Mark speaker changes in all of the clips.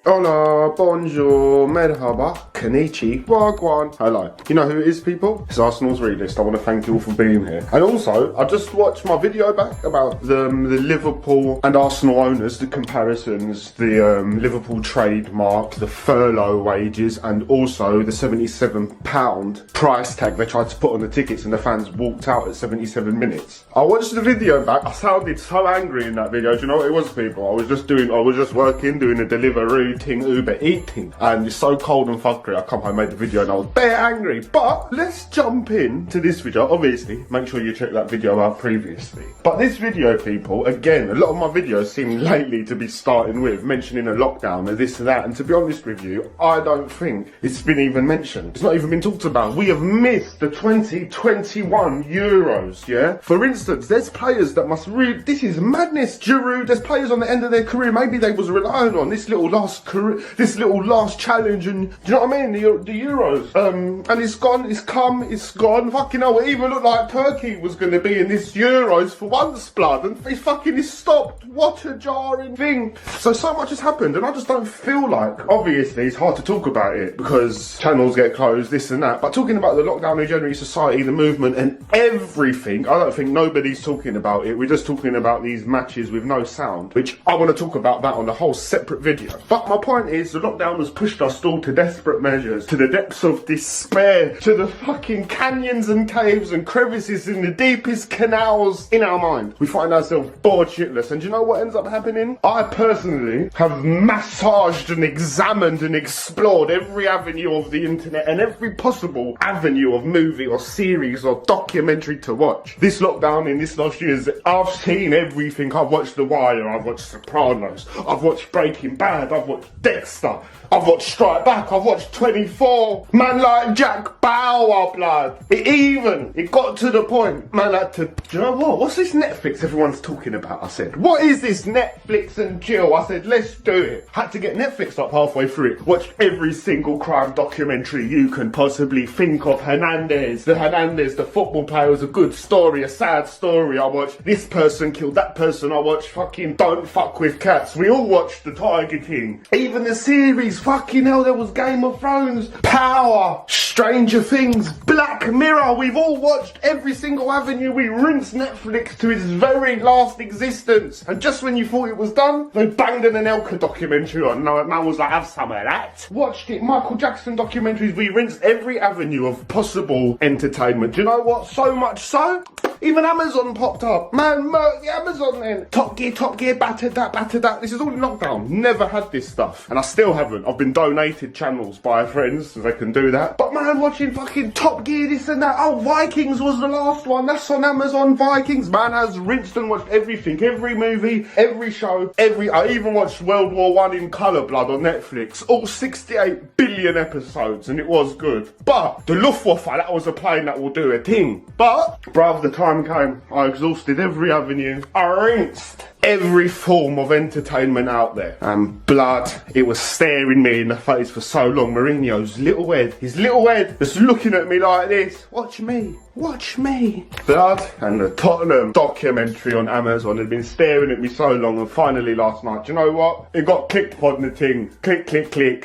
Speaker 1: Hola, bonjour, merhaba, konnichi, wagwan. Hello. You know who it is, people? It's Arsenal's Realist. I want to thank you all for being here. And also, I just watched my video back about the Liverpool and Arsenal owners, the comparisons, the Liverpool trademark, the furlough wages, and also the £77 price tag they tried to put on the tickets and the fans walked out at 77 minutes. I watched the video back. I sounded so angry in that video. Do you know what it was, people? I was just working, doing a delivery thing, Uber eating, and it's so cold and fuckery. I come home, made the video, and I was bare angry. But let's jump into this video. Obviously, make sure you check that video out previously. But this video, people, again, a lot of my videos seem lately to be starting with mentioning a lockdown and this and that. And to be honest with you, I don't think it's been even mentioned. It's not even been talked about. We have missed the 2021 Euros, yeah? For instance, there's players that must really, this is madness, Giroud, there's players on the end of their career, maybe they was relying on this little last challenge, and do you know what I mean? The Euros. And it's gone, it's gone. Fucking hell, it even looked like Turkey was going to be in this Euros for once, blood, and it's fucking stopped. What a jarring thing. So much has happened, and I just don't feel like, obviously, it's hard to talk about it because channels get closed, this and that, but talking about the lockdown in January society, the movement, and everything, I don't think nobody's talking about it. We're just talking about these matches with no sound, which I want to talk about that on a whole separate video. But my point is, the lockdown has pushed us all to desperate measures, to the depths of despair, to the fucking canyons and caves and crevices in the deepest canals in our mind. We find ourselves bored shitless, and do you know what ends up happening? I personally have massaged and examined and explored every avenue of the internet and every possible avenue of movie or series or documentary to watch. This lockdown in this last year, I've seen everything. I've watched The Wire, I've watched Sopranos, I've watched Breaking Bad, I've watched Dexter, I've watched Strike Back, I've watched 24, man like Jack Bauer, blood. It got to the point, man had to, do you know what? What's this Netflix everyone's talking about? I said, what is this Netflix and chill? I said, let's do it. Had to get Netflix up halfway through it. Watched every single crime documentary you can possibly think of. The football player, was a good story, a sad story. I watched this person killed that person. I watched fucking Don't Fuck With Cats. We all watched The Tiger King. Even the series, fucking hell, there was Game of Thrones, Power, Stranger Things, Black Mirror. We've all watched every single avenue. We rinsed Netflix to its very last existence. And just when you thought it was done, they banged an Anelka documentary on. No, man was like, have some of that. Watched it, Michael Jackson documentaries. We rinsed every avenue of possible entertainment. Do you know what? So much so, even Amazon popped up. Man, the Amazon then. Top Gear, battered that. This is all in lockdown. Never had this stuff. And I still haven't. I've been donated channels by friends so they can do that. But man, watching fucking Top Gear, this and that. Oh, Vikings was the last one. That's on Amazon, Vikings. Man has rinsed and watched everything. Every movie, every show, I even watched World War I in colour, blood, on Netflix. All 68 billion episodes, and it was good. But the Luftwaffe, that was a plane that will do a thing. But, bruv, the time came. I exhausted every avenue. I rinsed every form of entertainment out there. And blood, it was staring me in the face for so long. Mourinho's little head, his little head, just looking at me like this. Watch me. Blood, and the Tottenham documentary on Amazon had been staring at me so long, and finally last night, do you know what? It got clicked on the thing. Click,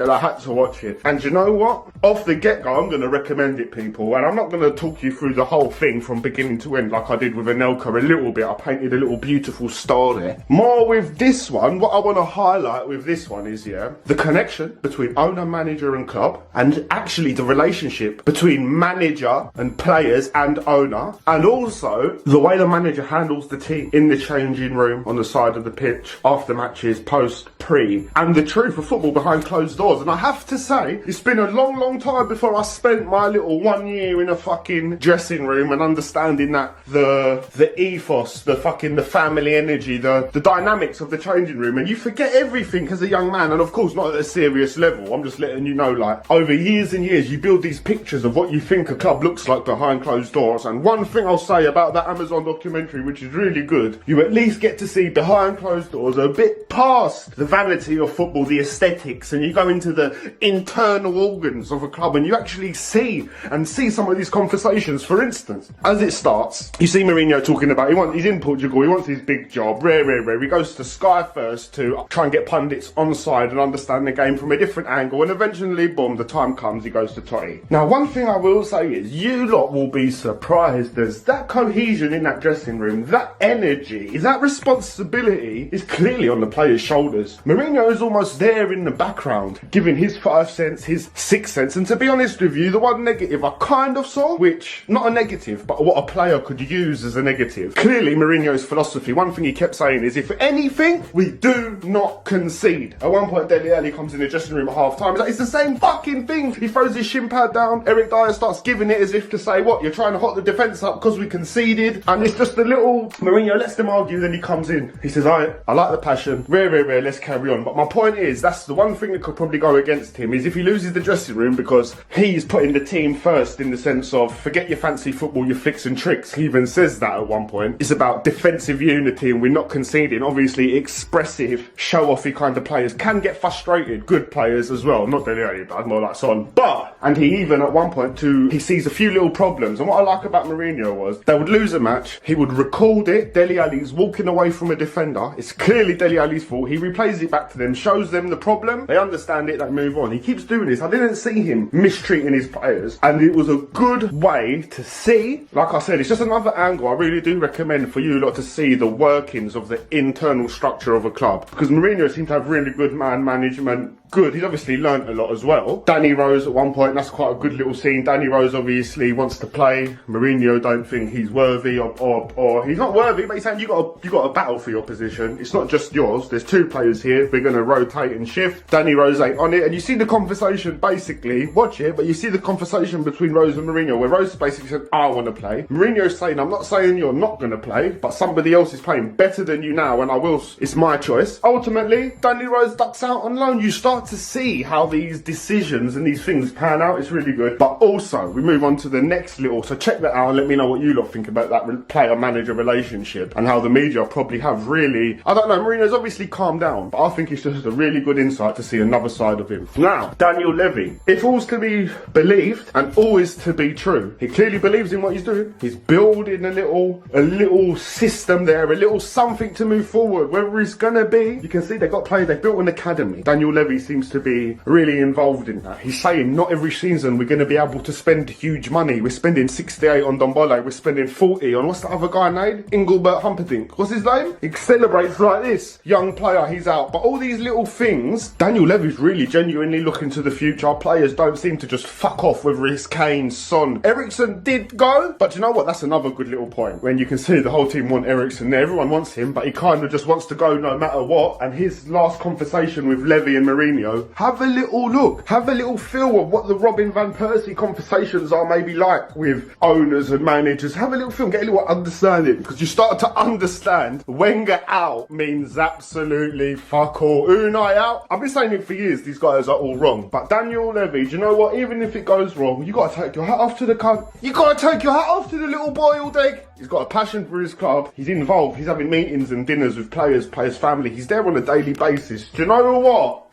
Speaker 1: and I had to watch it. And do you know what? Off the get-go, I'm going to recommend it, people. And I'm not going to talk you through the whole thing from beginning to end like I did with Anelka a little bit. I painted a little beautiful star there. More with this one, what I want to highlight with this one is, yeah, the connection between owner, manager and club, and actually the relationship between manager and players and owner, and also the way the manager handles the team in the changing room, on the side of the pitch, after matches, post, pre, and the truth of football behind closed doors. And I have to say, it's been a long time before I spent my little 1 year in a fucking dressing room and understanding that the ethos, the family energy, the dynamics of the changing room, and you forget everything as a young man. And of course not at a serious level, I'm just letting you know, like, over years and years you build these pictures of what you think a club looks like behind closed doors. And one thing I'll say about that Amazon documentary, which is really good, you at least get to see behind closed doors a bit past the vanity of football, the aesthetics, and you go into the internal organs of a club and you actually see some of these conversations. For instance, as it starts, you see Mourinho talking about he's in Portugal, he wants his big job, rare He goes to Sky first to try and get pundits on side and understand the game from a different angle, and eventually, boom, the time comes, he goes to Totty. Now, one thing I will say is, you lot will be surprised. There's that cohesion in that dressing room, that energy, that responsibility is clearly on the players' shoulders. Mourinho is almost there in the background, giving his 5 cents, his 6 cents, and to be honest with you, the one negative I kind of saw, which, not a negative, but what a player could use as a negative. Clearly, Mourinho's philosophy, one thing he kept saying is, if anything, we do not concede. At one point, Dele Alli comes in the dressing room at half time, he's like, it's the same fucking thing. He throws his shin pad down, Eric Dyer starts giving it as if to say, what, you're trying to hot the defence up because we conceded? And it's just a little, Mourinho lets them argue, then he comes in. He says, I like the passion, rare, let's carry on. But my point is, that's the one thing that could probably go against him, is if he loses the dressing room, because he's putting the team first in the sense of, forget your fancy football, your flicks and tricks. He even says that at one point. It's about defensive unity and we're not conceding. Obviously, expressive, show-offy kind of players can get frustrated. Good players as well. Not Dele Alli, but more like Son. But, and he even at one point he sees a few little problems. And what I like about Mourinho was, they would lose a match, he would record it, Dele Alli's walking away from a defender. It's clearly Dele Alli's fault. He replays it back to them, shows them the problem. They understand it, they move on. He keeps doing this. I didn't see him mistreating his players. And it was a good way to see, like I said, it's just another angle. I really do recommend for you lot to see the workings of the internal structure of a club. Because Mourinho seems to have really good man management. Good. He's obviously learnt a lot as well. Danny Rose at one point, that's quite a good little scene. Danny Rose obviously wants to play. Mourinho don't think he's worthy or he's not worthy, but he's saying you got to battle for your position. It's not just yours. There's 2 players here. We're going to rotate and shift. Danny Rose ain't on it. And you see the conversation basically, watch it, but you see the conversation between Rose and Mourinho where Rose basically said, I want to play. Mourinho's saying, I'm not saying you're not going to play, but somebody else is playing better than you now and I will, it's my choice. Ultimately, Danny Rose ducks out on loan. You start to see how these decisions and these things pan out. It's really good. But also, we move on to the next little, so check that out and let me know what you lot think about that player-manager relationship and how the media probably have really, I don't know, Mourinho's obviously calmed down, but I think it's just a really good insight to see another side of him. Now, Daniel Levy, if all's to be believed and all is to be true, he clearly believes in what he's doing. He's building a little system there, a little something to move forward. Whether it's gonna be, you can see they've got players, they've built an academy. Daniel Levy seems to be really involved in that. He's saying not every season we're going to be able to spend huge money. We're spending 68 on Dombole, we're spending 40 on, what's the other guy named? Engelbert Humperdinck. What's his name? He celebrates like this. Young player, he's out. But all these little things, Daniel Levy's really genuinely looking to the future. Our players don't seem to just fuck off, whether it's Kane, Son. Eriksen did go, but you know what? That's another good little point. When you can see the whole team want Eriksen there. Everyone wants him, but he kind of just wants to go no matter what. And his last conversation with Levy and Mourinho, have a little look, have a little feel of what the Robin van Persie conversations are maybe like with owners and managers. Have a little feel, get a little understanding, because you start to understand Wenger out means absolutely fuck all. Unai out, I've been saying it for years, these guys are all wrong. But Daniel Levy, do you know what? Even if it goes wrong, you got to take your hat off to the cunt. You got to take your hat off to the little boy all day. He's got a passion for his club. He's involved. He's having meetings and dinners with players family. He's there on a daily basis. Do you know what?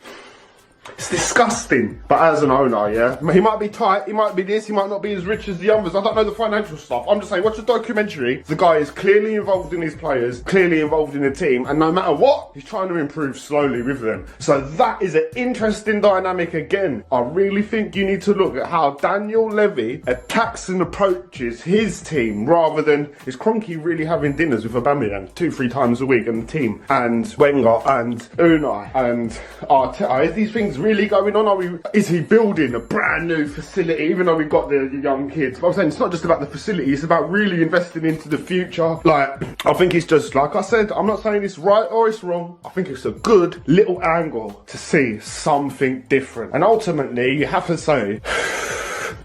Speaker 1: It's disgusting. But as an owner, yeah, he might be tight, he might be this, he might not be as rich as the others. I don't know the financial stuff. I'm just saying, watch the documentary. The guy is clearly involved in his players, clearly involved in the team, and no matter what, he's trying to improve slowly with them. So that is an interesting dynamic again. I really think you need to look at how Daniel Levy attacks and approaches his team, rather than, is Kroenke really having dinners with Aubameyang 2-3 times a week and the team, and Wenger and Unai and Arteta? Is these things really going on? Is he building a brand new facility, even though we've got the young kids? But I'm saying it's not just about the facility, it's about really investing into the future. Like, I think it's just, like I said, I'm not saying it's right or it's wrong. I think it's a good little angle to see something different. And ultimately, you have to say,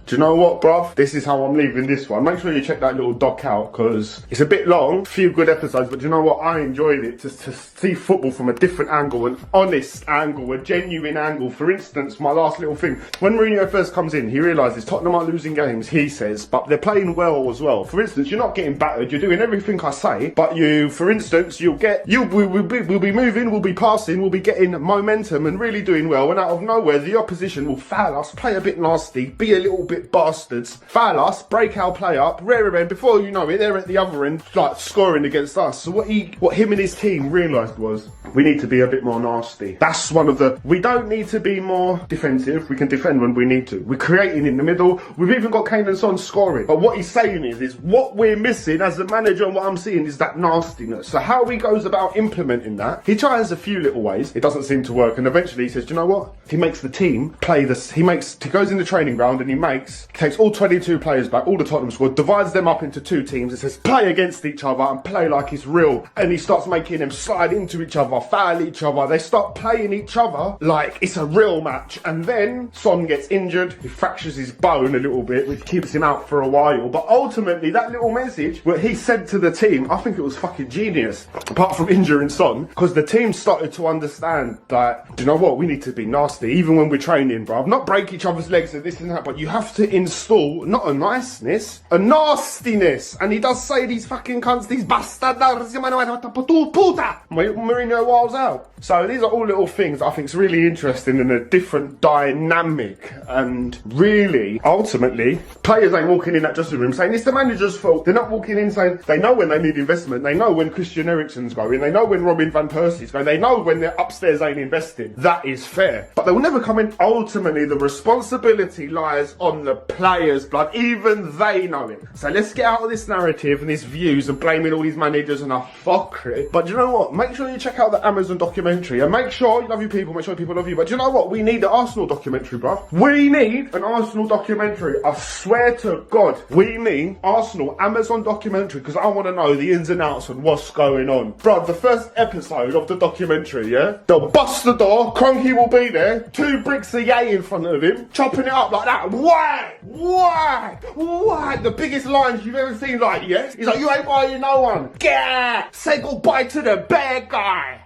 Speaker 1: do you know what, bruv? This is how I'm leaving this one. Make sure you check that little doc out, because it's a bit long, a few good episodes, but do you know what? I enjoyed it to see football from a different angle, an honest angle, a genuine angle. For instance, my last little thing, when Mourinho first comes in, he realises Tottenham are losing games, he says, but they're playing well as well. For instance, you're not getting battered, you're doing everything I say, but you, for instance, we'll be moving, we'll be passing, we'll be getting momentum and really doing well, and out of nowhere, the opposition will foul us, play a bit nasty, be a little bit bit bastards foul us, break our play up, rare end. Before you know it, they're at the other end, like scoring against us. So what him and his team realised was, we need to be a bit more nasty. That's one of the. We don't need to be more defensive. We can defend when we need to. We're creating in the middle. We've even got Kane and Son scoring. But what he's saying is what we're missing as a manager, and what I'm seeing is that nastiness. So how he goes about implementing that, he tries a few little ways. It doesn't seem to work, and eventually he says, do you know what? He makes the team play this. He goes in the training ground and he takes all 22 players back, all the Tottenham squad, divides them up into 2 teams and says, play against each other and play like it's real. And he starts making them slide into each other, foul each other. They start playing each other like it's a real match. And then Son gets injured. He fractures his bone a little bit, which keeps him out for a while. But ultimately, that little message where he said to the team, I think it was fucking genius, apart from injuring Son, because the team started to understand that, do you know what? We need to be nasty, even when we're training, bruv. Not break each other's legs and this and that, but you have to install not a niceness, a nastiness. And he does say these fucking cunts, these bastards, Mourinho wiles out. So these are all little things I think is really interesting and a different dynamic. And really, ultimately, players ain't walking in that dressing room saying it's the manager's fault. They're not walking in saying they know when they need investment. They know when Christian Eriksen's going. They know when Robin van Persie's going. They know when they're upstairs ain't investing. That is fair. But they will never come in. Ultimately, the responsibility lies on the players' blood. Even they know it. So let's get out of this narrative and these views and blaming all these managers and our fuckery. But do you know what? Make sure you check out the Amazon documentary and make sure you love your people, make sure people love you. But do you know what? We need the Arsenal documentary, bruv. We need an Arsenal documentary. I swear to God, we need Arsenal Amazon documentary because I want to know the ins and outs and what's going on. Bruv, the first episode of the documentary, yeah? They'll bust the door, Cronky will be there, 2 bricks of yay in front of him, chopping it up like that. Why? Why? Why? The biggest lines you've ever seen, like, yes? He's like, you ain't buying no one. Get! Say goodbye to the bad guy.